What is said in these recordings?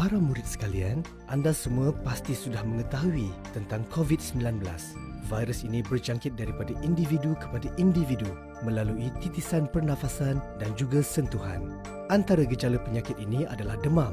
Para murid sekalian, anda semua pasti sudah mengetahui tentang COVID-19. Virus ini berjangkit daripada individu kepada individu melalui titisan pernafasan dan juga sentuhan. Antara gejala penyakit ini adalah demam,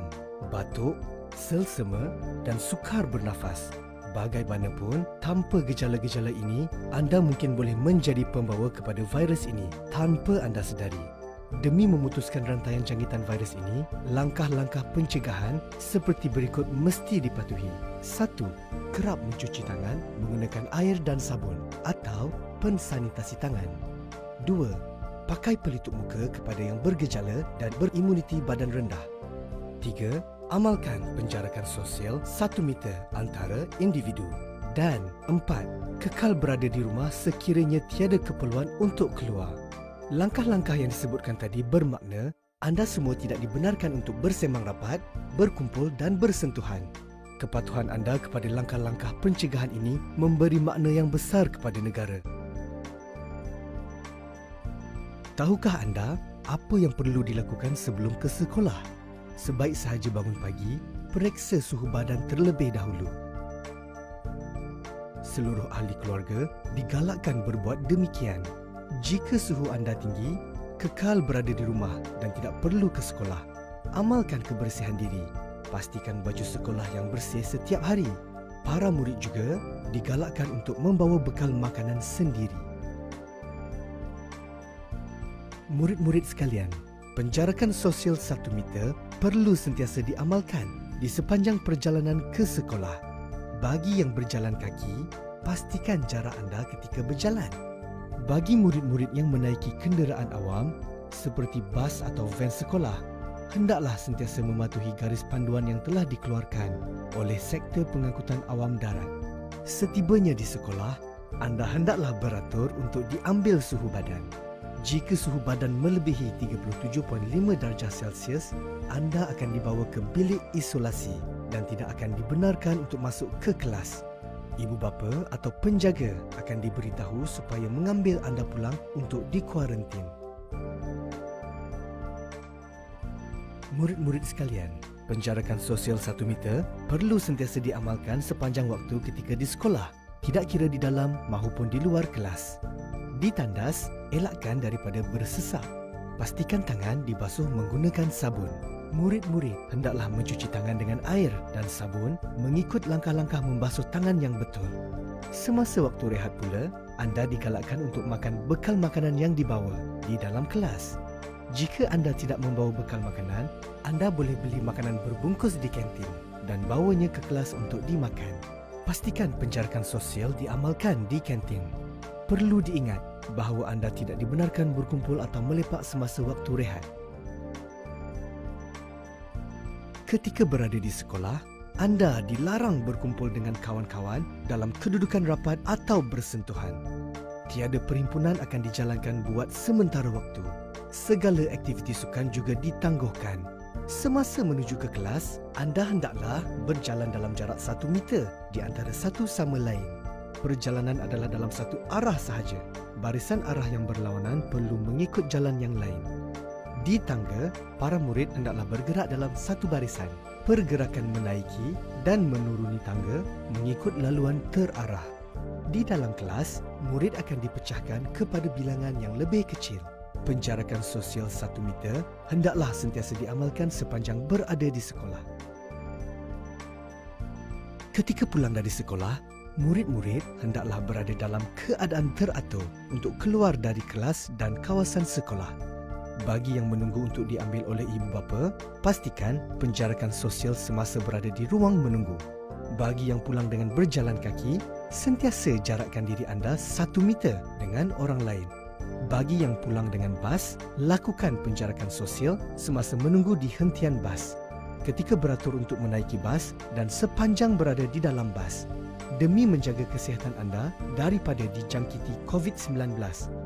batuk, selsema dan sukar bernafas. Bagaimanapun, tanpa gejala-gejala ini, anda mungkin boleh menjadi pembawa kepada virus ini tanpa anda sedari. Demi memutuskan rantaian jangkitan virus ini, langkah-langkah pencegahan seperti berikut mesti dipatuhi. 1. Kerap mencuci tangan menggunakan air dan sabun atau pensanitasi tangan. 2. Pakai pelitup muka kepada yang bergejala dan berimuniti badan rendah. 3. Amalkan penjarakan sosial 1 meter antara individu. Dan 4. Kekal berada di rumah sekiranya tiada keperluan untuk keluar. Langkah-langkah yang disebutkan tadi bermakna anda semua tidak dibenarkan untuk bersembang rapat, berkumpul dan bersentuhan. Kepatuhan anda kepada langkah-langkah pencegahan ini memberi makna yang besar kepada negara. Tahukah anda apa yang perlu dilakukan sebelum ke sekolah? Sebaik sahaja bangun pagi, periksa suhu badan terlebih dahulu. Seluruh ahli keluarga digalakkan berbuat demikian. Jika suhu anda tinggi, kekal berada di rumah dan tidak perlu ke sekolah. Amalkan kebersihan diri. Pastikan baju sekolah yang bersih setiap hari. Para murid juga digalakkan untuk membawa bekal makanan sendiri. Murid-murid sekalian, penjarakan sosial 1 meter perlu sentiasa diamalkan di sepanjang perjalanan ke sekolah. Bagi yang berjalan kaki, pastikan jarak anda ketika berjalan. Bagi murid-murid yang menaiki kenderaan awam seperti bas atau van sekolah, hendaklah sentiasa mematuhi garis panduan yang telah dikeluarkan oleh sektor pengangkutan awam darat. Setibanya di sekolah, anda hendaklah beratur untuk diambil suhu badan. Jika suhu badan melebihi 37.5 darjah Celsius, anda akan dibawa ke bilik isolasi dan tidak akan dibenarkan untuk masuk ke kelas. Ibu bapa atau penjaga akan diberitahu supaya mengambil anda pulang untuk dikuarantin. Murid-murid sekalian, penjarakan sosial 1 meter perlu sentiasa diamalkan sepanjang waktu ketika di sekolah, tidak kira di dalam maupun di luar kelas. Di tandas, elakkan daripada bersesap. Pastikan tangan dibasuh menggunakan sabun. Murid-murid hendaklah mencuci tangan dengan air dan sabun mengikut langkah-langkah membasuh tangan yang betul. Semasa waktu rehat pula, anda digalakkan untuk makan bekal makanan yang dibawa di dalam kelas. Jika anda tidak membawa bekal makanan, anda boleh beli makanan berbungkus di kantin dan bawanya ke kelas untuk dimakan. Pastikan penjarakan sosial diamalkan di kantin. Perlu diingat bahawa anda tidak dibenarkan berkumpul atau melepak semasa waktu rehat. Ketika berada di sekolah, anda dilarang berkumpul dengan kawan-kawan dalam kedudukan rapat atau bersentuhan. Tiada perhimpunan akan dijalankan buat sementara waktu. Segala aktiviti sukan juga ditangguhkan. Semasa menuju ke kelas, anda hendaklah berjalan dalam jarak 1 meter di antara satu sama lain. Perjalanan adalah dalam satu arah sahaja. Barisan arah yang berlawanan perlu mengikut jalan yang lain. Di tangga, para murid hendaklah bergerak dalam satu barisan. Pergerakan menaiki dan menuruni tangga mengikut laluan terarah. Di dalam kelas, murid akan dipecahkan kepada bilangan yang lebih kecil. Penjarakan sosial 1 meter hendaklah sentiasa diamalkan sepanjang berada di sekolah. Ketika pulang dari sekolah, murid-murid hendaklah berada dalam keadaan teratur untuk keluar dari kelas dan kawasan sekolah. Bagi yang menunggu untuk diambil oleh ibu bapa, pastikan penjarakan sosial semasa berada di ruang menunggu. Bagi yang pulang dengan berjalan kaki, sentiasa jarakkan diri anda 1 meter dengan orang lain. Bagi yang pulang dengan bas, lakukan penjarakan sosial semasa menunggu di hentian bas. Ketika beratur untuk menaiki bas dan sepanjang berada di dalam bas. Demi menjaga kesihatan anda daripada dijangkiti COVID-19,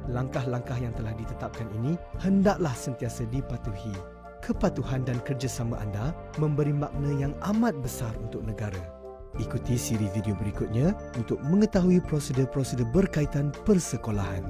langkah-langkah yang telah ditetapkan ini hendaklah sentiasa dipatuhi. Kepatuhan dan kerjasama anda memberi makna yang amat besar untuk negara. Ikuti siri video berikutnya untuk mengetahui prosedur-prosedur berkaitan persekolahan.